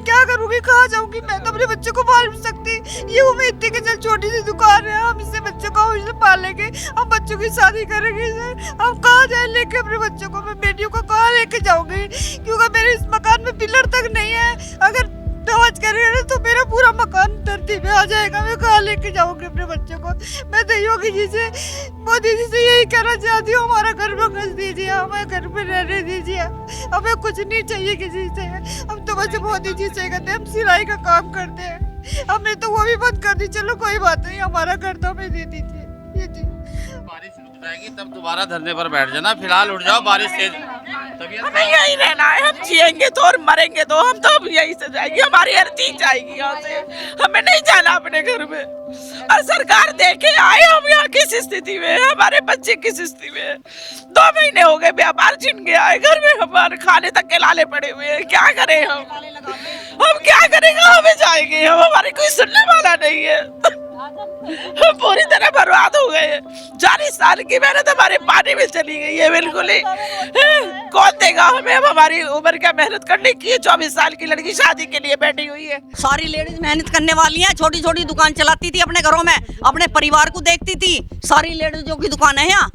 क्या करूंगी, कहाँ जाऊंगी? मैं तो अपने बच्चों को पाल नहीं सकती। ये उम्मीद थी कि चल छोटी सी दुकान है, हम इससे बच्चों को उससे पालेंगे, हम बच्चों की शादी करेंगे। हम कहाँ जाए लेके अपने बच्चों को? मैं बेटियों को कहाँ लेके जाऊंगी? क्योंकि मेरे इस मकान में पिलर तक नहीं है। अगर आवाज करेगा तो मेरा पूरा मकान धरती पे आ जाएगा। मैं कहाँ लेके जाऊंगी अपने बच्चों को? मैं तो योगी जी से, मोदी जी से यही कहना चाहती हूँ, हमारा घर में घस दीजिए, हमें घर पे रहने दीजिए, हमें कुछ नहीं चाहिए किसी से। हम तो बस मोदी जी से कहते हैं, हम सिलाई का काम करते हैं, हमने तो वो भी बंद कर दी। चलो कोई बात नहीं, हमारा घर तो हमें दे दीजिए। ये जी बारिश रुक जाएगी तब दोबारा धरने पर बैठ जाना, फिलहाल उठ जाओ, बारिश तेज हमें यही रहना है। हम जिएंगे तो और मरेंगे तो हम तो अब यहीं से जाएंगे, हमारी हर चीज जाएगी यहाँ से, हमें नहीं जाना अपने घर में। और सरकार देखे आए हम यहाँ किस स्थिति में, हमारे बच्चे किस स्थिति में। 2 महीने हो गए व्यापार छिन गया है, घर में हमारे खाने तक के लाले पड़े हुए हैं। क्या करें हम क्या करेंगे? हमें जाएंगे हम, हमारे कोई सुनने वाला नहीं है। हम पूरी तरह बर्बाद हो गए। 40 साल की मेहनत हमारे पानी में चली गई है बिल्कुल ही। कौन देगा हमें? अब हमारी उम्र क्या मेहनत करने की है? 24 साल की लड़की शादी के लिए बैठी हुई है। सारी लेडीज मेहनत करने वाली हैं, छोटी छोटी दुकान चलाती थी अपने घरों में, अपने परिवार को देखती थी। सारी लेडीजों की दुकान है यहाँ,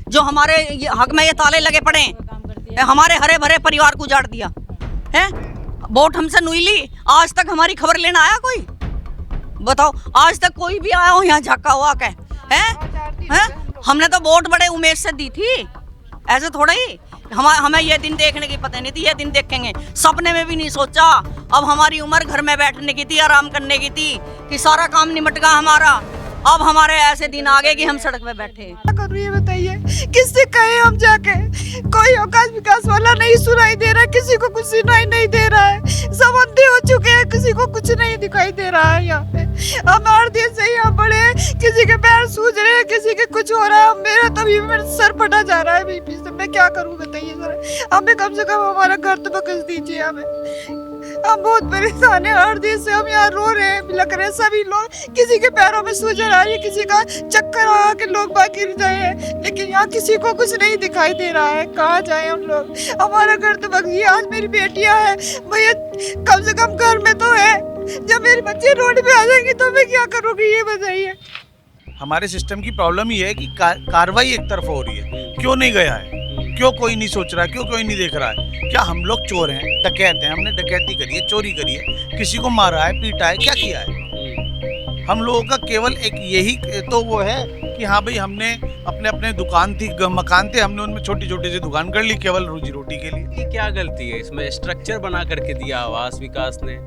जो हमारे हक में ये ताले लगे पड़े हैं, हमारे हरे भरे परिवार को उजाड़ दिया है। वोट हमसे नुई ली, आज तक हमारी खबर लेना आया कोई? बताओ, आज तक कोई भी आया हो यहाँ झाका हुआ के? हैं? हमने तो वोट बड़े उम्मीद से दी थी, ऐसे थोड़ा ही हमें ये दिन देखने की पता नहीं थी, ये दिन देखेंगे सपने में भी नहीं सोचा। अब हमारी उम्र घर में बैठने की थी, आराम करने की थी, कि सारा काम निमट गया हमारा। अब हमारे ऐसे दिन आ गए कि हम सड़क पे बैठे। क्या करूं ये बताइए, किससे कहे हम जाके? कोई आकाश विकास वाला नहीं सुनाई दे रहा है, किसी को कुछ सुनाई नहीं दे रहा है, सब अंधे हो चुके हैं, किसी को कुछ नहीं दिखाई दे रहा है। यहाँ पे हम 8 दिन से यहाँ पड़े, किसी के पैर सूज रहे हैं, किसी के कुछ हो रहा है। मेरा तभी मेरा सर फटा जा रहा है बीपी से। मैं क्या करूँ बताइए सर? हमें कम से कम हमारा घर तो बकस दीजिए हमें। हम बहुत परेशान है, 8 दिन से हम यहाँ रो रहे हैं, बिलख रहे हैं सभी लोग। किसी के पैरों में सूजन आ रही है, किसी का चक्कर आ के लोग बाहर गिर रहे हैं, लेकिन यहाँ किसी को कुछ नहीं दिखाई दे रहा है। कहाँ जाए हम लोग? हमारा घर तो बक गया। आज मेरी बेटियां हैं, भैया कम से कम घर में तो है। जब मेरे बच्चे रोड पे आ जाएंगे तो मैं क्या करूँगी ये बताइए? हमारे सिस्टम की प्रॉब्लम ये है कि कार्रवाई एक तरफ हो रही है, क्यों नहीं गया है? क्यों कोई नहीं सोच रहा है? क्यों कोई नहीं देख रहा है? क्या हम लोग चोर हैं, डकैत हैं, हमने डकैती करी है, चोरी करी है, किसी को मारा है, पीटा है, क्या किया है? हम लोगों का केवल एक यही तो वो है कि हाँ भाई, हमने अपने अपने दुकान थी, मकान थे, हमने उनमें छोटी छोटी सी दुकान कर ली केवल रोजी रोटी के लिए। ये क्या गलती है इसमें? स्ट्रक्चर बना करके दिया आवास विकास ने,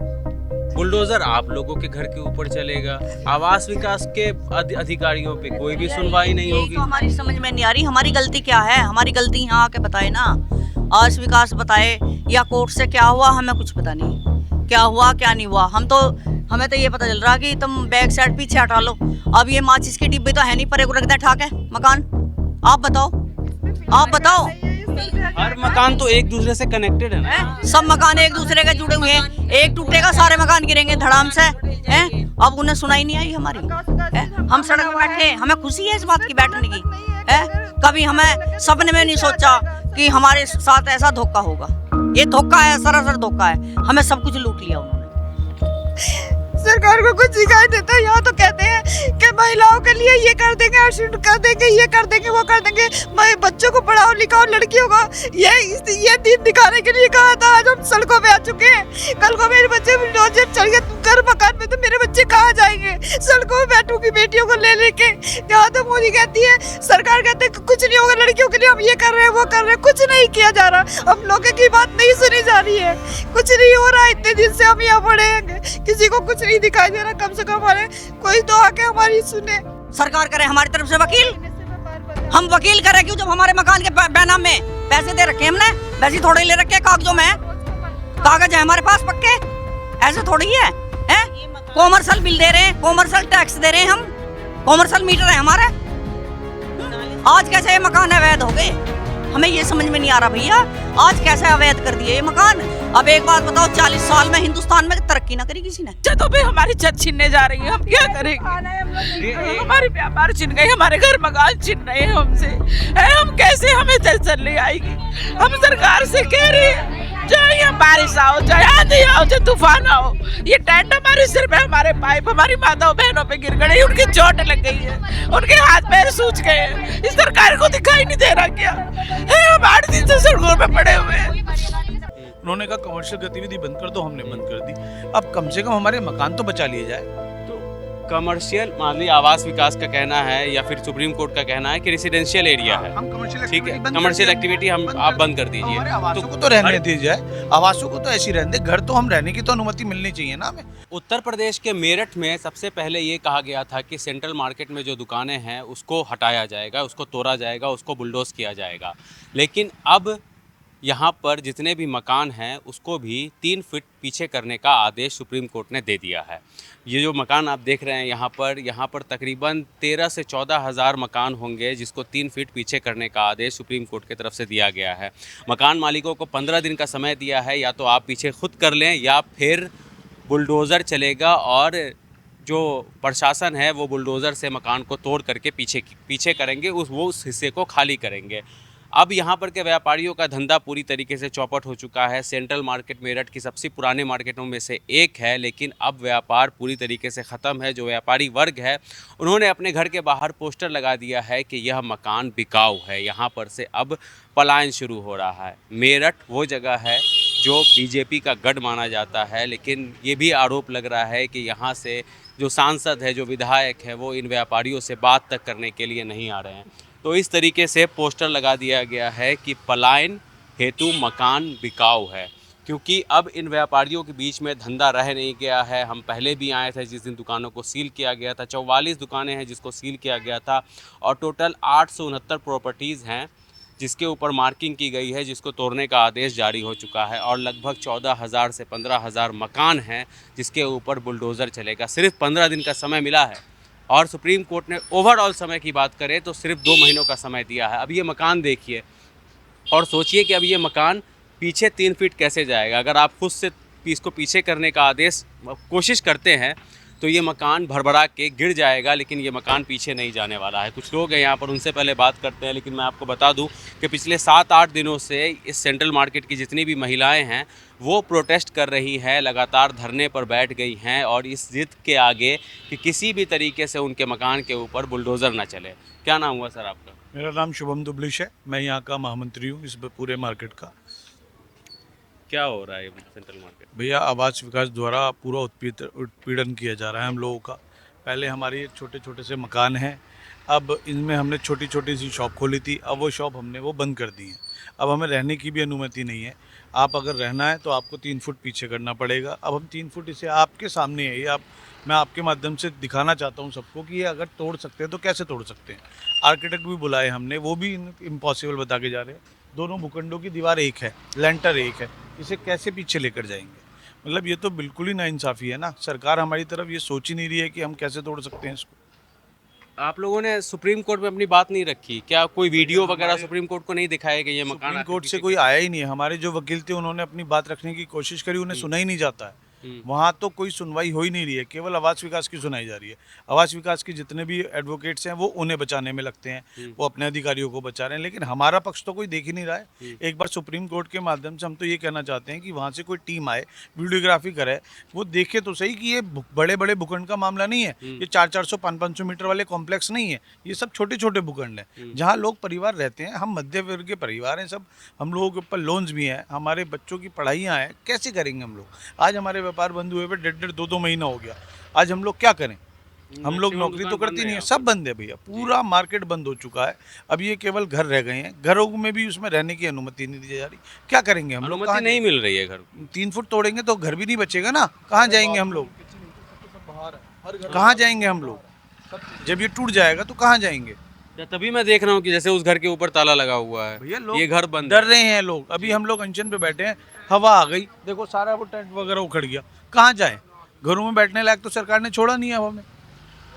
बुलडोजर आप लोगों के घर के ऊपर चलेगा, आवास विकास के अधिकारियों पे कोई भी सुनवाई नहीं होगी। तो हमारी समझ में नहीं आ रही, हमारी गलती क्या है? हमारी गलती यहाँ आके बताए ना, आवास विकास बताए, या कोर्ट से क्या हुआ हमें कुछ पता नहीं, क्या हुआ क्या नहीं हुआ। हमें तो ये पता चल रहा कि तुम बैक साइड पीछे हटा लो। अब ये माचिस की डिब्बे तो है नहीं, परे को रख दे ठाके मकान। आप बताओ, आप बताओ। हर मकान तो एक दूसरे से कनेक्टेड है ना, सब मकान एक दूसरे के जुड़े हुए हैं, एक टूटेगा सारे मकान गिरेंगे धड़ाम से। हैं? अब उन्हें सुनाई नहीं आई हमारी। हम सड़क पर बैठे, हमें खुशी है इस बात की बैठने की। है? कभी हमें सपने में नहीं सोचा कि हमारे साथ ऐसा धोखा होगा। ये धोखा है, सरासर धोखा है। हमें सब कुछ लूट लिया उन्होंने। सरकार को कुछ दिखाई देता है? यहाँ तो कहते हैं कि महिलाओं के लिए ये कर देंगे, एक्सीडेंट कर देंगे, ये कर देंगे, वो कर देंगे, बच्चों को पढ़ाओ लिखाओ, लड़कियों को। ये दिन दिखाने के लिए कहा था। आज हम सड़कों पे आ चुके हैं। कल को मेरे बच्चे बुलडोजर चढ़ गए घर मकान में, तो मेरे बच्चे कहाँ जाएंगे? सड़कों में बैठूंगी बेटियों को ले लेके। यहाँ तो मोदी कहती है, सरकार कहते हैं कुछ नहीं होगा लड़कियों के लिए, हम ये कर रहे हैं, वो कर रहे हैं, कुछ नहीं किया जा रहा। हम लोगों की बात नहीं सुनी जा रही है, कुछ नहीं हो रहा। इतने दिन से हम यहाँ पड़े हैं, किसी को कुछ नहीं दिखाई दे रहा। कम से कम हमारे कोई तो आके हमारी सुने। सरकार करे हमारी तरफ से वकील, हम वकील करें क्यों? जब हमारे मकान के बैनाम में पैसे दे रखे हमने, वैसे थोड़े ले रखे कागजों में, कागज है हमारे पास पक्के, ऐसे थोड़ी है। कॉमर्शियल बिल दे रहे हैं, कॉमर्शियल टैक्स दे रहे हैं, हम कॉमर्शियल मीटर है हमारे। आज कैसे ये मकान अवैध हो गए? हमें ये समझ में नहीं आ रहा भैया, आज कैसे अवैध कर दिए ये मकान। अब एक बात बताओ, 40 साल में हिंदुस्तान में तरक्की ना करी किसी ने। तो भी हमारी छत छीनने जा रही है, हम क्या करेंगे? हमारे व्यापार छिन गए, हमारे घर मकान छिन रहे हैं हमसे। हम कैसे, हमें तसल्ली आएगी? हम सरकार से कह रहे हैं चाहे यहाँ बारिश आओ, चाहे आंधी आओ, चाहे तूफान आओ, ये टेंट हमारे सिर पे, हमारे पाइप हमारी माताओं बहनों पे गिर गए, उनकी चोट लग गई है, उनके हाथ पैर सूज गए हैं। इस सरकार को दिखाई नहीं दे रहा क्या है? हम 8 दिन से सड़कों पे पड़े हुए हैं। उन्होंने कहा कमर्शियल गतिविधि बंद कर दो, हमने बंद कर दी। अब कम से कम हमारे मकान तो बचा लिए जाए। कमर्शियल मान लीजिए आवास विकास का कहना है या फिर सुप्रीम कोर्ट का कहना है कि रेसिडेंशियल एरिया है, हम कमर्शियल ठीक है, कमर्शियल एक्टिविटी हम आप बंद कर दीजिए। हमारे आवासों को तो रहने दीजिए, आवासों को तो ऐसी रहने दे, घर तो हम रहने की तो अनुमति मिलनी चाहिए ना हमें। उत्तर प्रदेश के मेरठ में सबसे पहले ये कहा गया था कि सेंट्रल मार्केट में जो दुकानें हैं उसको हटाया जाएगा, उसको तोड़ा जाएगा, उसको बुलडोज किया जाएगा। लेकिन अब यहाँ पर जितने भी मकान हैं उसको भी 3 फीट पीछे करने का आदेश सुप्रीम कोर्ट ने दे दिया है। ये जो मकान आप देख रहे हैं यहाँ पर तकरीबन 13 से 14 हज़ार मकान होंगे जिसको 3 फीट पीछे करने का आदेश सुप्रीम कोर्ट की तरफ से दिया गया है। मकान मालिकों को 15 दिन का समय दिया है, या तो आप पीछे खुद कर लें या फिर बुलडोज़र चलेगा और जो प्रशासन है वो बुलडोज़र से मकान को तोड़ करके पीछे करेंगे, उस हिस्से को खाली करेंगे। अब यहाँ पर के व्यापारियों का धंधा पूरी तरीके से चौपट हो चुका है। सेंट्रल मार्केट मेरठ की सबसे पुराने मार्केटों में से एक है, लेकिन अब व्यापार पूरी तरीके से ख़त्म है। जो व्यापारी वर्ग है उन्होंने अपने घर के बाहर पोस्टर लगा दिया है कि यह मकान बिकाऊ है, यहाँ पर से अब पलायन शुरू हो रहा है। मेरठ वो जगह है जो बीजेपी का गढ़ माना जाता है, लेकिन ये भी आरोप लग रहा है कि यहाँ से जो सांसद है, जो विधायक है, वो इन व्यापारियों से बात तक करने के लिए नहीं आ रहे हैं। तो इस तरीके से पोस्टर लगा दिया गया है कि पलायन हेतु मकान बिकाऊ है, क्योंकि अब इन व्यापारियों के बीच में धंधा रह नहीं गया है। हम पहले भी आए थे जिस दिन दुकानों को सील किया गया था, 44 दुकानें हैं जिसको सील किया गया था, और टोटल 869 प्रॉपर्टीज़ हैं जिसके ऊपर मार्किंग की गई है, जिसको तोड़ने का आदेश जारी हो चुका है, और लगभग 14,000 से 15,000 मकान हैं जिसके ऊपर बुलडोज़र चलेगा। सिर्फ 15 दिन का समय मिला है, और सुप्रीम कोर्ट ने ओवरऑल समय की बात करें तो सिर्फ 2 महीनों का समय दिया है। अब ये मकान देखिए और सोचिए कि अब ये मकान पीछे 3 फीट कैसे जाएगा। अगर आप खुद से इसको पीछे करने का आदेश कोशिश करते हैं तो ये मकान भरभरा के गिर जाएगा, लेकिन ये मकान पीछे नहीं जाने वाला है। कुछ लोग हैं यहाँ पर, उनसे पहले बात करते हैं। लेकिन मैं आपको बता दूं कि पिछले 7-8 दिनों से इस सेंट्रल मार्केट की जितनी भी महिलाएं हैं वो प्रोटेस्ट कर रही हैं, लगातार धरने पर बैठ गई हैं, और इस जिद के आगे कि किसी भी तरीके से उनके मकान के ऊपर बुलडोज़र ना चले। क्या नाम हुआ सर आपका? मेरा नाम शुभम दुबलिश है, मैं यहाँ का महामंत्री हूँ इस पूरे मार्केट का। क्या हो रहा है सेंट्रल मार्केट? भैया, आवास विकास द्वारा पूरा उत्पीड़न किया जा रहा है हम लोगों का। पहले हमारे छोटे छोटे से मकान हैं, अब इनमें हमने छोटी छोटी सी शॉप खोली थी, अब वो शॉप हमने वो बंद कर दी है। अब हमें रहने की भी अनुमति नहीं है। आप अगर रहना है तो आपको 3 फुट पीछे करना पड़ेगा। अब हम 3 फुट इसे आपके सामने है, ये मैं आपके माध्यम से दिखाना चाहता हूँ सबको कि ये अगर तोड़ सकते हैं तो कैसे तोड़ सकते हैं। आर्किटेक्ट भी बुलाए हमने, वो भी इम्पॉसिबल बता के जा रहे हैं। दोनों भूखंडों की दीवार एक है, लेंटर एक है, इसे कैसे पीछे लेकर जाएंगे? मतलब ये तो बिल्कुल ही नाइंसाफ़ी है ना। सरकार हमारी तरफ ये सोच ही नहीं रही है कि हम कैसे तोड़ सकते हैं इसको। आप लोगों ने सुप्रीम कोर्ट में अपनी बात नहीं रखी क्या? कोई वीडियो वगैरह सुप्रीम कोर्ट को नहीं दिखाया कि ये मकान सुप्रीम कोर्ट से कोई आया ही नहीं है। हमारे जो वकील थे उन्होंने अपनी बात रखने की कोशिश करी, उन्हें सुना ही नहीं जाता है। वहाँ तो कोई सुनवाई हो ही नहीं रही है, केवल आवास विकास की सुनाई जा रही है। आवास विकास के जितने भी एडवोकेट्स हैं वो उन्हें बचाने में लगते हैं, वो अपने अधिकारियों को बचा रहे हैं, लेकिन हमारा पक्ष तो कोई देख ही नहीं रहा है। एक बार सुप्रीम कोर्ट के माध्यम से हम तो ये कहना चाहते हैं कि वहाँ से कोई टीम आए, वीडियोग्राफी करे, वो देखे तो सही कि ये बड़े बड़े भूखंड का मामला नहीं है, ये 400-400, 500-500 मीटर वाले कॉम्प्लेक्स नहीं है, ये सब छोटे छोटे भूखंड हैं जहाँ लोग परिवार रहते हैं। हम मध्य वर्ग के परिवार हैं सब, हम लोगों के ऊपर लोन्स भी हैं, हमारे बच्चों की पढ़ाइयाँ हैं, कैसे करेंगे हम लोग? आज हमारे व्यापार बंद हुए हुए 1.5-2 महीना हो गया, आज हम लोग क्या करें? हम लोग नौकरी तो करती नहीं है, सब बंद है भैया, पूरा मार्केट बंद हो चुका है। अब ये केवल घर रह गए हैं, घरों में भी उसमें रहने की अनुमति नहीं दी जा रही। क्या करेंगे हम लोग? अनुमति नहीं मिल रही है घर। 3 फुट तोड़ेंगे तो घर भी नहीं बचेगा ना, कहाँ जाएंगे हम लोग? कहाँ जाएंगे हम लोग? जब ये टूट जाएगा तो कहाँ जाएंगे? तभी मैं देख रहा हूँ कि जैसे उस घर के ऊपर ताला लगा हुआ है, भैया लोग ये घर बंद डर रहे हैं लोग। अभी हम लोग अनशन पे बैठे हैं, हवा आ गई, देखो सारा वो टेंट वगैरह उखड़ गया, कहाँ जाए? घरों में बैठने लायक तो सरकार ने छोड़ा नहीं है अब हमें।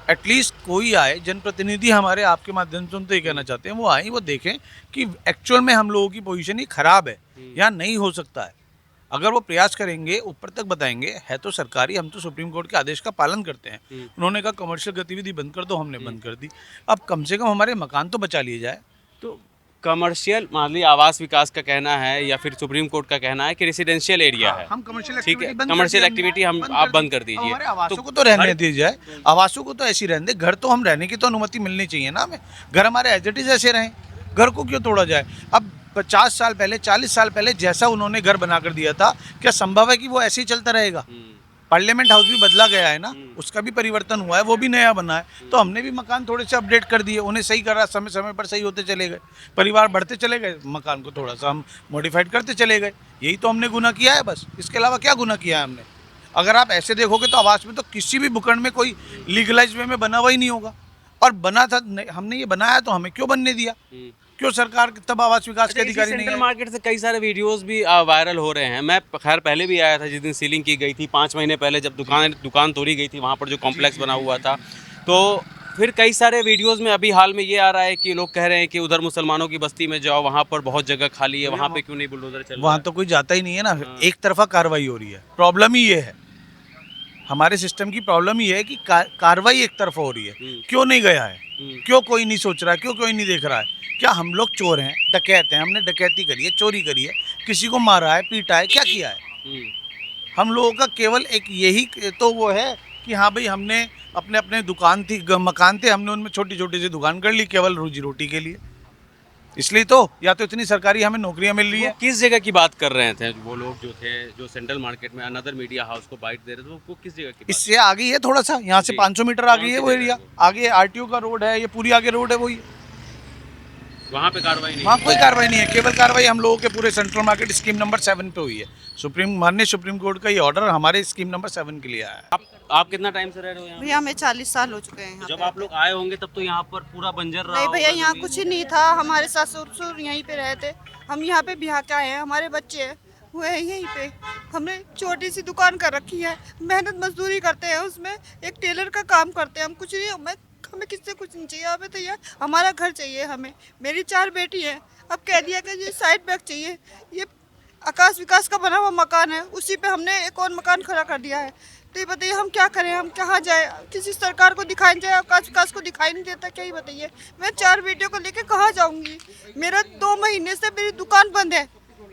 एटलीस्ट कोई आए, जनप्रतिनिधि हमारे आपके माध्यम से हम तो ये कहना चाहते हैं, वो आए, वो देखें कि एक्चुअल में हम लोगों की पोजीशन ही खराब है या नहीं हो सकता है। अगर वो प्रयास करेंगे, ऊपर तक बताएंगे, है तो सरकारी, हम तो सुप्रीम कोर्ट के आदेश का पालन करते हैं। उन्होंने कहा कमर्शियल गतिविधि बंद कर दो, हमने बंद कर दी। अब कम से कम हमारे मकान तो बचा लिए जाए। तो कमर्शियल मान लीजिए आवास विकास का कहना है या फिर सुप्रीम कोर्ट का कहना है कि रेसिडेंशियल एरिया है, हम कमर्शियल ठीक है, एक्टिविटी बंद कमर्शियल कर दिए, एक्टिविटी हम आप बंद कर दीजिए। हमारे आवासों को तो रहने दीजिए, आवासों को तो ऐसी रहने दे, घर तो हम रहने की तो अनुमति मिलनी चाहिए ना हमें, घर हमारे एज इट इज ऐसे रहें, घर को क्यों तोड़ा जाए। अब 50 साल पहले 40 साल पहले जैसा उन्होंने घर बनाकर दिया था, क्या संभव है कि वो ऐसे ही चलता रहेगा। पार्लियामेंट हाउस भी बदला गया है ना, उसका भी परिवर्तन हुआ है, वो भी नया बना है, तो हमने भी मकान थोड़े से अपडेट कर दिए, उन्हें सही करा, समय समय पर सही होते चले गए, परिवार बढ़ते चले गए, मकान को थोड़ा सा हम मॉडिफाइड करते चले गए। यही तो हमने गुनाह किया है बस, इसके अलावा क्या गुनाह किया है हमने। अगर आप ऐसे देखोगे तो आवास में तो किसी भी भूखंड में कोई लीगलाइज वे में बना हुआ ही नहीं होगा, और बना था हमने ये बनाया तो हमें क्यों बनने दिया, क्यों सरकार तब आवास विकास के अधिकारी नहीं सेंट्रल आए? मार्केट से कई सारे वीडियोस भी वायरल हो रहे हैं। मैं खैर पहले भी आया था जिस दिन सीलिंग की गई थी 5 महीने पहले, जब दुकान तोड़ी गई थी वहाँ पर जो कॉम्प्लेक्स बना हुआ था। तो फिर कई सारे वीडियोस में अभी हाल में ये आ रहा है कि लोग कह रहे हैं कि उधर मुसलमानों की बस्ती में जाओ, वहाँ पर बहुत जगह खाली है, वहाँ पे क्यों नहीं बुलडोजर चल रहा है? वहाँ तो कोई जाता ही नहीं है ना, एक तरफा कार्रवाई हो रही है। प्रॉब्लम ही ये है, हमारे सिस्टम की प्रॉब्लम ही है कि कार्रवाई एक तरफा हो रही है। क्यों नहीं गया है, क्यों कोई नहीं सोच रहा है, क्यों कोई नहीं देख रहा है। क्या हम लोग चोर हैं, डकैत हैं, हमने डकैती करी है, चोरी करी है, किसी को मारा है, पीटा है, क्या किया है? हम लोगों का केवल एक यही तो वो है कि हाँ भाई हमने अपने अपने दुकान थी, मकान थे, हमने उनमें छोटी छोटी सी दुकान कर ली केवल रोजी रोटी के लिए। इसलिए तो या तो इतनी सरकारी हमें नौकरियां मिल रही है। किस जगह की बात कर रहे थे वो लोग जो थे, जो सेंट्रल मार्केट में अनदर मीडिया हाउस को बाइट दे रहे थे, वो किस जगह की बात? इससे आगे ही है थोड़ा सा, यहाँ से 500 मीटर आगे है वो एरिया, आगे आरटीओ का रोड है, ये पूरी आगे रोड है वही, वहाँ पे कार्रवाई नहीं? वहाँ कोई कार्रवाई नहीं है, केवल कार्रवाई हम लोगों के पूरे सेंट्रल मार्केट स्कीम नंबर 7 पे हुई है। माननीय सुप्रीम कोर्ट का ये ऑर्डर हमारे स्कीम नंबर 7 के लिए आया है। आप कितना टाइम से रह रहे हो यहाँ? भैया हमें 40 साल हो चुके हैं यहाँ जब पे। आप लोग आए होंगे तब तो यहाँ पर पूरा बंजर रहा नहीं भैया, होगा यहाँ जमीन। कुछ नहीं था, हमारे सास ससुर यहीं पे रहे थे, हम यहाँ पे बिहार के आए हैं, हमारे बच्चे हुए हैं यहीं पे। हमने छोटी सी दुकान कर रखी है, मेहनत मजदूरी करते हैं, उसमें एक टेलर का काम करते हैं, हम कुछ नहीं, हमें किससे कुछ नहीं चाहिए, हमें तो ये हमारा घर चाहिए हमें। मेरी 4 बेटी है, अब कह दिया कि ये साइड बैग चाहिए, ये आकाश विकास का बना हुआ मकान है, उसी पे हमने एक और मकान खड़ा कर दिया है। तो ये बताइए हम क्या करें, हम कहाँ जाए, किसी सरकार को दिखाई जाए, आकाश विकास को दिखाई नहीं देता, क्या ही बताइए। मैं 4 बेटियों को लेके कहाँ जाऊँगी, मेरा 2 महीने से मेरी दुकान बंद है,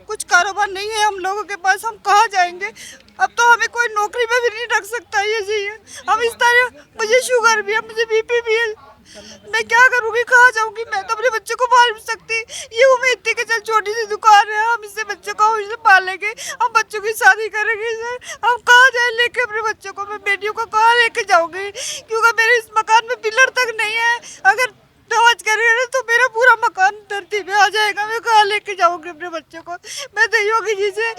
कुछ कारोबार नहीं है हम लोगों के पास, हम कहाँ जाएंगे। अब तो हमें कोई नौकरी में भी नहीं रख सकता ये जी, हम इस तरह, मुझे शुगर भी है, मुझे बीपी भी है, मैं क्या करूँगी, कहाँ जाऊँगी। मैं तो अपने बच्चों को पाल नहीं सकती, ये उम्मीद थी कि चल छोटी सी दुकान है, हम इससे बच्चों को इसे पालेंगे, हम बच्चों की शादी करेंगे सर, हम कहाँ जाए लेके अपने बच्चों को, मैं बेटियों को कहाँ लेके जाऊँगी, क्योंकि मेरे इस मकान में पिलर तक नहीं है। अगर आवाज करेगा तो मेरा पूरा मकान धरती पे आ जाएगा, मैं कहाँ लेके जाऊँगी अपने बच्चों को। मैं तो योगी जी से,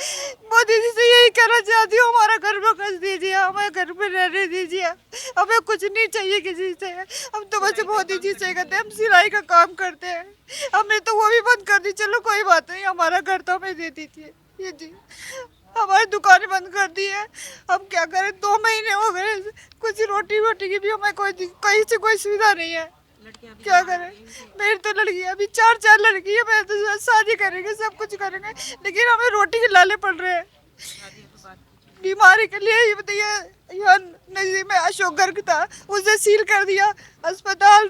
मोदी जी से यही कहना चाहती हूँ, हमारा घर में कस दीजिए, हमें घर में रहने दीजिए, हमें कुछ नहीं चाहिए किसी से। हम तो बस मोदी जी से कहते हैं, हम सिलाई का काम करते हैं, हमने तो वो भी बंद कर दी, चलो कोई बात नहीं, हमारा घर तो हमें दे दीजिए ये जी, हमारी दुकानें बंद कर दी है, हम क्या करें। 2 महीने हो गए, कुछ रोटी की भी हमें कहीं से कोई सुविधा नहीं है, क्या करें। मेरी तो लड़की है, अभी 4 लड़की है, मैं तो शादी करेंगे, सब कुछ करेंगे, लेकिन हमें रोटी के लाले पड़ रहे हैं बीमारी के लिए। ये बताइए, यहाँ नजदीक में अशोक गर्ग था, उसे सील कर दिया, अस्पताल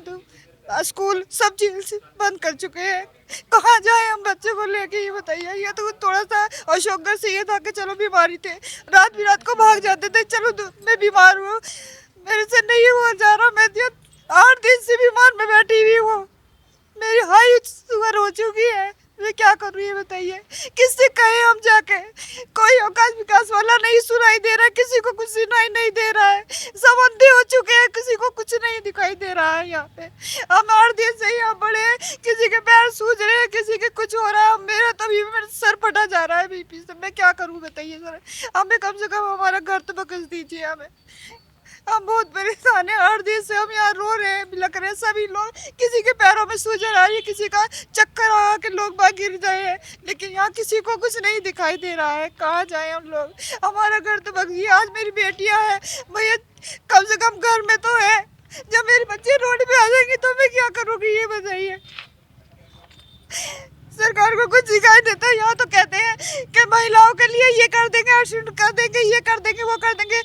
स्कूल सब चीज बंद कर चुके हैं, कहाँ जाए हम बच्चों को लेके, ये बताइए। ये तो थोड़ा सा अशोकगढ़ से ये था कि चलो बीमारी थे, रात को भाग जाते थे, चलो मैं बीमार हूँ, मेरे से नहीं हो जा रहा, मैं 8 दिन से बीमार में बैठी हुई हूँ, मेरी हाई शुगर हो चुकी है, मैं क्या करूँ ये बताइए। किससे कहे हम जाके, कोई आकाश विकास वाला नहीं सुनाई दे रहा है, किसी को कुछ सुनाई नहीं दे रहा है, सब अंधे हो चुके हैं, किसी को कुछ नहीं दिखाई दे रहा है यहाँ पे। हम 8 दिन से यहाँ बड़े, किसी के पैर सूज रहे हैं, किसी के कुछ हो रहा है, मेरा तभी मेरा सर फटा जा रहा है बीपी से, मैं क्या करूँ बताइए सर। हमें कम से कम हमारा घर तो बकस दीजिए हमें, हम बहुत परेशान हैं। 8 दिन से हम यहाँ रो रहे हैं, बिलख रहे हैं सभी लोग, किसी के पैरों में सूजन आ रही है, किसी का चक्कर आ के लोग बाहर गिर जाए हैं, लेकिन यहाँ किसी को कुछ नहीं दिखाई दे रहा है, कहाँ जाए हम लोग। हमारा घर तो बक गया, आज मेरी बेटियाँ हैं भैया, कम से कम घर में तो है, जब मेरे बच्चे रोड पे आ जाएंगे तो मैं क्या करूँगी ये बताइए। सरकार को कुछ दिखाई देता है। यहाँ तो कहते हैं कि महिलाओं के लिए ये कर देंगे, आरक्षण कर देंगे, ये कर देंगे, वो कर देंगे,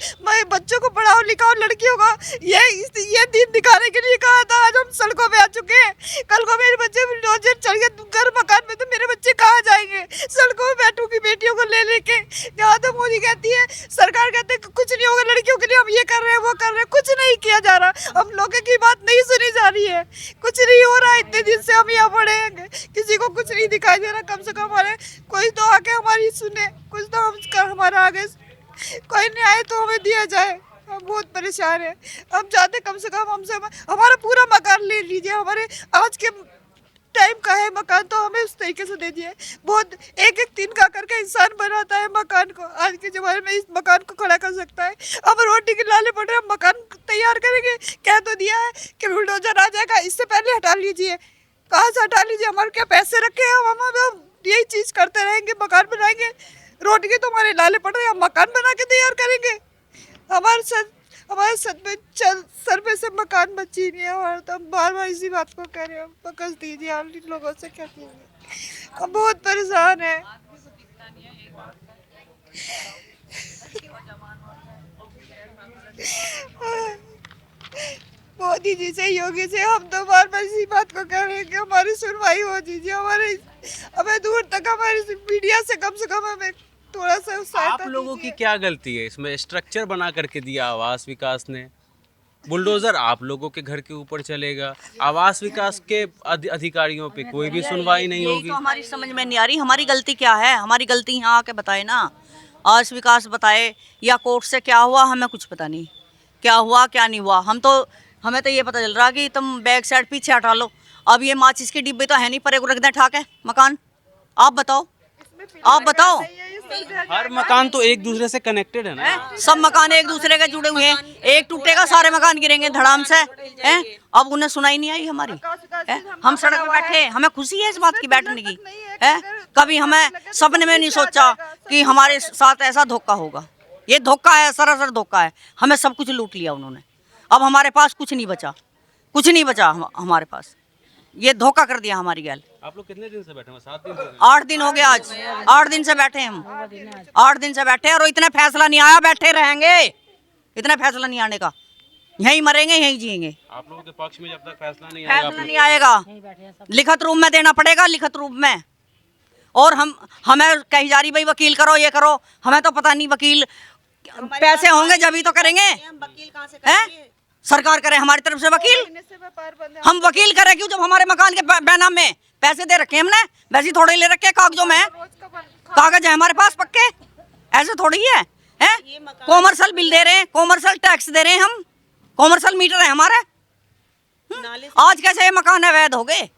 बच्चों को पढ़ाओ लिखाओ, लड़कियों को ये दिन दिखाने के लिए कहा था। आज हम सड़कों पे आ चुके हैं। कल को मेरे बच्चे बुलडोजर चढ़ गए घर मकान में, तो मेरे बच्चे कहाँ जाएंगे? सड़कों में बैठूंगी बेटियों को ले लेके। यहाँ तो मोदी कहती है, सरकार कहते हैं कुछ नहीं होगा लड़कियों के लिए, हम ये कर रहे हैं, वो कर रहे हैं, कुछ नहीं किया जा रहा। हम लोगों की बात नहीं सुनी जा रही है, कुछ नहीं हो रहा है। इतने दिन से हम यहाँ पड़े हैं, किसी को कुछ नहीं दिखाई दे रहा। कम से कम हमारे कोई तो आके हमारी सुने, कुछ तो हम हमारा आगे कोई न्याय तो हमें दिया जाए। हम बहुत परेशान हैं। हम चाहते कम से कम हमसे हमारा पूरा मकान ले लीजिए। हमारे आज के टाइम का है मकान, तो हमें उस तरीके से दे दिए। बहुत एक दिन का करके इंसान बनाता है मकान को। आज के ज़माने में इस मकान को खड़ा कर सकता है। अब रोटी के लाले पड़ रहे हैं, हम मकान तैयार करेंगे। कह तो दिया है कि बुलडोजर आ जाएगा, इससे पहले हटा लीजिए। कहाँ से हटा लीजिए? हमारे क्या पैसे रखे हैं? हम यही चीज़ करते रहेंगे, मकान बनाएंगे। रोटी के तो हमारे लाले पड़ रहे हैं, हम मकान बना के तैयार करेंगे। हमारे सर पे से मकान बची नहीं है हमारा, तो हम बार बार इसी बात को कह रहे हैं। बकस दीजिए, आप इन लोगों से क्या कीजिए। हम बहुत परेशान हैं। मोदी जी से, योगी से हम तो बार बार इसी बात को कह रहे हैं कि हमारी सुनवाई हो दीजिए। हमें दूर तक हमारी मीडिया से कम हमें थोड़ा सा आप लोगों की क्या गलती है इसमें? स्ट्रक्चर बना करके दिया आवास विकास ने, बुलडोजर आप लोगों के घर के ऊपर चलेगा, आवास विकास के अधिकारियों पे कोई भी सुनवाई नहीं होगी। तो हमारी समझ में नहीं आ रही, हमारी गलती क्या है? हमारी गलती यहाँ आके बताए ना, आवास विकास बताए या कोर्ट से क्या हुआ, हमें कुछ पता नहीं क्या हुआ क्या नहीं हुआ। हमें तो ये पता चल रहा कि तुम बैक साइड पीछे हटा लो। अब ये माचिस की डिब्बे तो है नहीं, पर एक रख दें ठाक है मकान। आप बताओ, आप बताओ। हर मकान तो एक दूसरे से कनेक्टेड है ना, सब मकान एक दूसरे के जुड़े हुए हैं। एक टूटेगा सारे मकान गिरेंगे धड़ाम से, हैं? अब उन्हें सुनाई नहीं आई हमारी, है? हम सड़क पे बैठे, हमें खुशी है इस बात की बैठने की, है? कभी हमें सपने में नहीं सोचा कि हमारे साथ ऐसा धोखा होगा। ये धोखा है, सरासर धोखा है। हमें सब कुछ लूट लिया उन्होंने। अब हमारे पास कुछ नहीं बचा, कुछ नहीं बचा हमारे पास। ये धोखा कर दिया हमारी गैल। आप लोग कितने दिन से बैठे हैं? 7 दिन से? 8 दिन हो गए आज, 8 दिन से बैठे हम, 8 दिन से बैठे और इतना फैसला नहीं आया। बैठे रहेंगे, इतना फैसला नहीं आने का। यहीं मरेंगे, यहीं जिएंगे। आप लोगों के पक्ष में जब तक फैसला नहीं आएगा, लिखित रूप में देना पड़ेगा, लिखित रूप में। और हमें कही जा रही भाई वकील करो, ये करो। हमें तो पता नहीं, वकील पैसे होंगे जब ही तो करेंगे, हैं? सरकार करे हमारी तरफ से वकील, हम वकील करें क्यों जब हमारे मकान के बैनाम में पैसे दे रखे हमने? वैसे थोड़े ले रखे कागजों में, कागज है हमारे पास पक्के, ऐसे थोड़ी है, हैं? कॉमर्शियल बिल दे रहे हैं, कॉमर्शियल टैक्स दे रहे हैं हम, कॉमर्शियल मीटर है हमारे। आज कैसे ये मकान अवैध हो गए?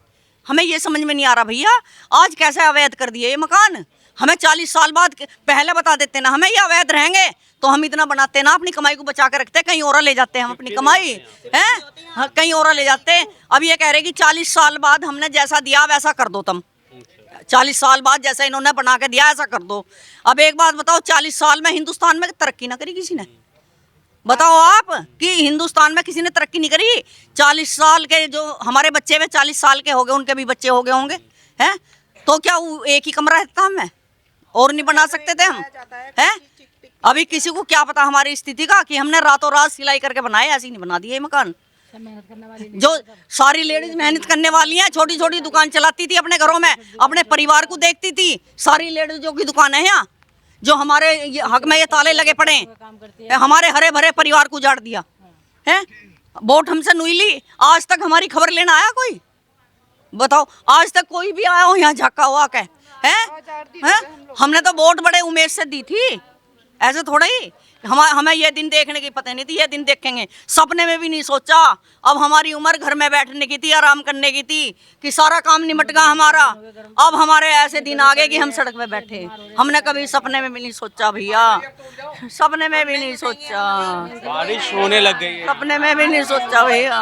हमें ये समझ में नहीं आ रहा भैया, आज कैसे अवैध कर दिए ये मकान। हमें 40 साल बाद पहले बता देते ना हमें ये अवैध रहेंगे, तो हम इतना बनाते ना, अपनी कमाई को बचा के रखते। कहीं और ले जाते हैं हम अपनी कमाई, हैं? हाँ, कहीं और ले जाते हैं। अब ये कह रहे कि 40 साल बाद हमने जैसा दिया वैसा कर दो तुम। 40 साल बाद जैसा इन्होंने बना के दिया ऐसा कर दो। अब एक बात बताओ, 40 साल में हिंदुस्तान में तरक्की ना करी किसी ने? बताओ आप कि हिंदुस्तान में किसी ने तरक्की नहीं करी? 40 साल के जो हमारे बच्चे में 40 साल के हो गए, उनके भी बच्चे हो गए होंगे, हैं? तो क्या एक ही कमरा रहता हमें? और नहीं बना सकते थे हम, हैं? अभी किसी को क्या पता हमारी स्थिति का कि हमने रातों रात सिलाई करके बनाए, ऐसे ही नहीं बना दिए मकान। जो सारी लेडीज मेहनत करने वाली हैं, छोटी छोटी दुकान चलाती थी अपने घरों में, अपने परिवार को देखती थी। सारी लेडीजों की दुकान है यहाँ, जो हमारे हक में ये ताले लगे पड़े हैं, हमारे हरे भरे परिवार को उजाड़ दिया है। वोट हमसे नुई ली, आज तक हमारी खबर लेना आया कोई? बताओ, आज तक कोई भी आया हो यहाँ झाका हुआ के? हैं? हमने तो वोट बड़े उम्मीद से दी थी, ऐसे थोड़ा ही। हमें ये दिन देखने की पता नहीं थी, ये दिन देखेंगे सपने में भी नहीं सोचा। अब हमारी उम्र घर में बैठने की थी, आराम करने की थी, कि सारा काम निमट गया हमारा। अब हमारे ऐसे दिन आ गए कि हम सड़क पे बैठे। हमने कभी सपने में भी नहीं सोचा भैया, सपने में भी नहीं सोचा। बारिश होने लग गई है, सपने में भी नहीं सोचा भैया,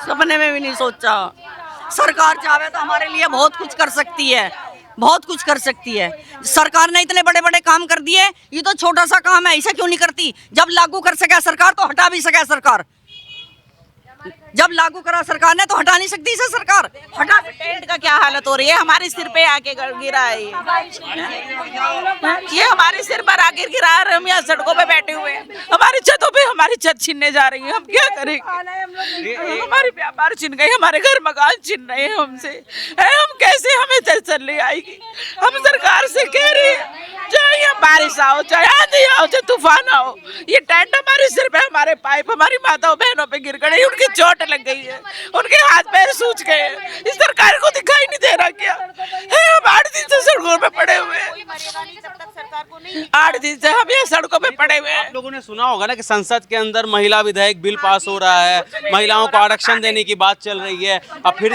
सपने में भी नहीं सोचा। सरकार चाहे तो हमारे लिए बहुत कुछ कर सकती है, बहुत कुछ कर सकती है। सरकार ने इतने बड़े बड़े काम कर दिए, ये तो छोटा सा काम है, इसे क्यों नहीं करती? जब लागू कर सके सरकार तो हटा भी सके सरकार, जब लागू करा सरकार ने तो हटा नहीं सकती इसे सरकार, हटा। टेंट का क्या हालत हो रही है, हमारे सिर पे आके गिरा है ये हमारे सिर पर आके गिरा है। हम यहाँ सड़कों पे बैठे हुए हैं, हमारी छतों पे हमारी छत छीनने जा रही है, हम क्या करेंगे? हमारे व्यापार छीन गए, हमारे घर मकान छीन रहे हैं हमसे, हम कैसे, हमें तसल्ली आएगी? हम सरकार से कह रहे हैं चाहे यहाँ बारिश आओ, चाहे आंधी आओ, चाहे तूफान आओ, ये टेंट हमारे सिर पे, हमारे पाइप हमारी माताओं बहनों पे गिर गए, उनकी चोट लग गई है, उनके हाथ पैर सूज गए हैं। इस सरकार को दिखाई नहीं दे रहा क्या है? हम 8 दिन से सड़कों पे पड़े हुए हैं, 8 दिन से हम यहाँ सड़कों पे पड़े हुए हैं। आप लोगों ने सुना होगा ना कि संसद के अंदर महिला विधेयक बिल पास हो रहा है, महिलाओं को आरक्षण देने की बात चल रही है। अब फिर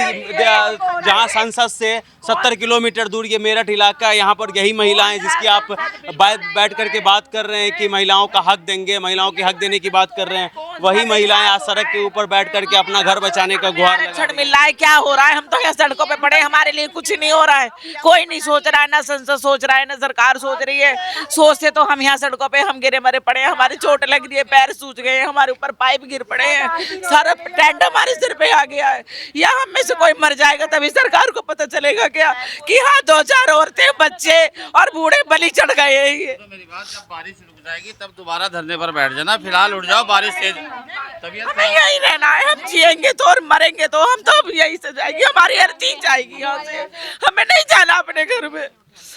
जहां संसद से 70 किलोमीटर दूर ये मेरठ इलाका है, यहाँ पर यही महिलाएं जिसकी आप बैठ करके बात कर रहे हैं कि महिलाओं का हक देंगे, महिलाओं के हक देने की बात कर रहे हैं, वही महिलाएं आज सड़क के ऊपर बैठ करके अपना घर बचाने का गुहार आरक्षण मिल रहा है, क्या हो रहा है? हम तो यहाँ सड़कों पे पड़े, हमारे लिए कुछ नहीं हो रहा है, कोई नहीं सोच रहा है, ना संसद सोच रहा है, ना सरकार सोच रही है। सोचते तो हम यहाँ सड़कों पे हम गिरे मरे पड़े हैं, हमारी चोट लग रही है, पैर सूज गए हैं, हमारे ऊपर पाइप गिर पड़े हैं, सारा टेंट हमारे सिर पे आ गया है। या हम में से कोई मर जाएगा तभी सरकार को पता चलेगा क्या कि हाँ 2-4 औरतें, बच्चे और बूढ़े बलि चढ़ गए हैं। ये तो मेरी बात, जब बारिश रुक जाएगी तब दोबारा धरने पर बैठ जाना, फिलहाल उठ जाओ, बारिश तेज तबीयत हमें यही रहना है, हम जिएंगे तो और मरेंगे तो हम तो अब यहीं से जाएंगे, हमारी अर्जी जाएगी यहाँ से, हमें नहीं जाना अपने घर में।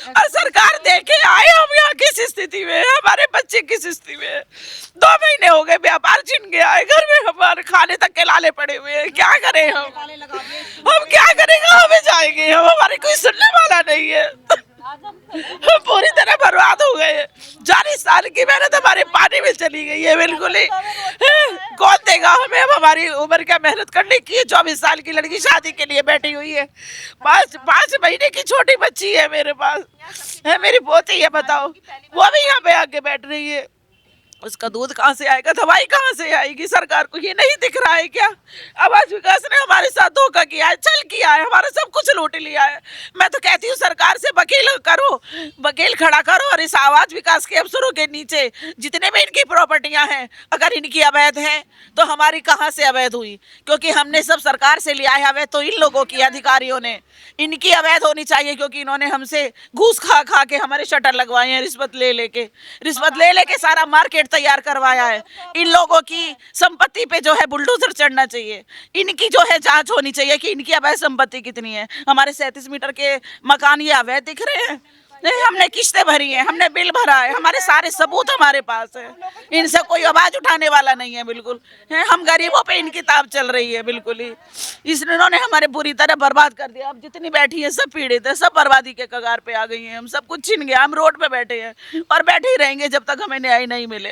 और सरकार देखे आए हम यहाँ किस स्थिति में, हमारे बच्चे किस स्थिति में, 2 महीने हो गए व्यापार छिन गया है, घर में हमारे खाने तक के लाले पड़े हुए हैं, क्या करें हम क्या करेंगे? हमें जाएंगे हम, हमारे कोई सुनने वाला नहीं है, हम पूरी तरह बर्बाद हो गए। 40 साल की मेहनत हमारे पानी में चली गई है, बिल्कुल ही। कौन देगा हमें? अब हमारी उम्र क्या मेहनत करने की है? 24 साल की लड़की शादी के लिए बैठी हुई है, 5 महीने की छोटी बच्ची है मेरे पास, है मेरी पोती है, बताओ, वो भी यहाँ पे आके बैठ रही है। उसका दूध कहाँ से आएगा, दवाई कहाँ से आएगी? सरकार को ये नहीं दिख रहा है क्या? आवाज विकास ने हमारे साथ धोखा किया है, छल किया है, हमारा सब कुछ लूट लिया है। मैं तो कहती हूँ सरकार से वकील करो, वकील खड़ा करो, और इस आवाज विकास के अफसरों के नीचे जितने भी इनकी प्रॉपर्टियां हैं, अगर इनकी अवैध हैं तो हमारी कहाँ से अवैध हुई? क्योंकि हमने सब सरकार से लिया है अवैध, तो इन लोगों की, अधिकारियों ने, इनकी अवैध होनी चाहिए, क्योंकि इन्होंने हमसे घूस खा खा के हमारे शटर लगवाए हैं, रिश्वत ले लेके सारा मार्केट तैयार करवाया है। इन लोगों की संपत्ति पे जो है बुलडोजर चढ़ना चाहिए, इनकी जो है जांच होनी चाहिए कि इनकी अवैध संपत्ति कितनी है। हमारे 37 मीटर के मकान ये अवैध दिख रहे हैं, नहीं, हमने किस्तें भरी हैं, हमने बिल भरा है, हमारे सारे सबूत हमारे पास है, इनसे कोई आवाज उठाने वाला नहीं है, बिल्कुल है। हम गरीबों पे इनकी ताप चल रही है, बिल्कुल ही। इन्होंने हमारे पूरी तरह बर्बाद कर दिया। अब जितनी बैठी है सब पीड़ित है, सब बर्बादी के कगार पे आ गई हैं, हम सब कुछ छिन गया, हम रोड पे बैठे हैं और बैठे ही रहेंगे जब तक हमें न्याय नहीं मिलेगा।